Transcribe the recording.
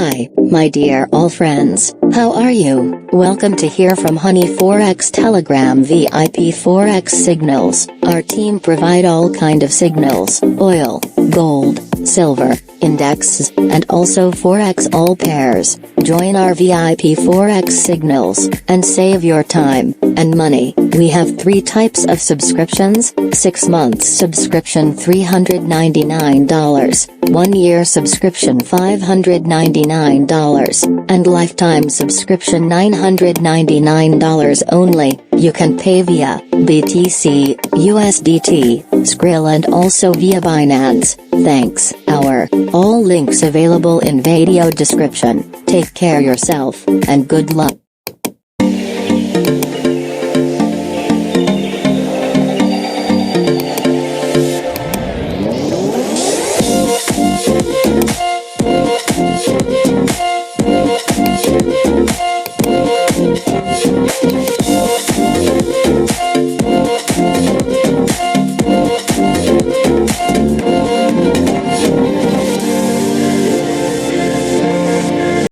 Hi, my dear all friends, how are you? Welcome to Hear from Honey Forex Telegram VIP Forex Signals. Our team provide all kind of signals, oil, gold, silver, indexes, and also Forex all pairs. Join our VIP Forex Signals, and save your time and money. We have 3 types of subscriptions: 6 months subscription $399, 1 year subscription $599, and lifetime subscription $999 only. You can pay via BTC, USDT, Skrill and also via Binance. Thanks. All links available in video description. Take care yourself, and good luck.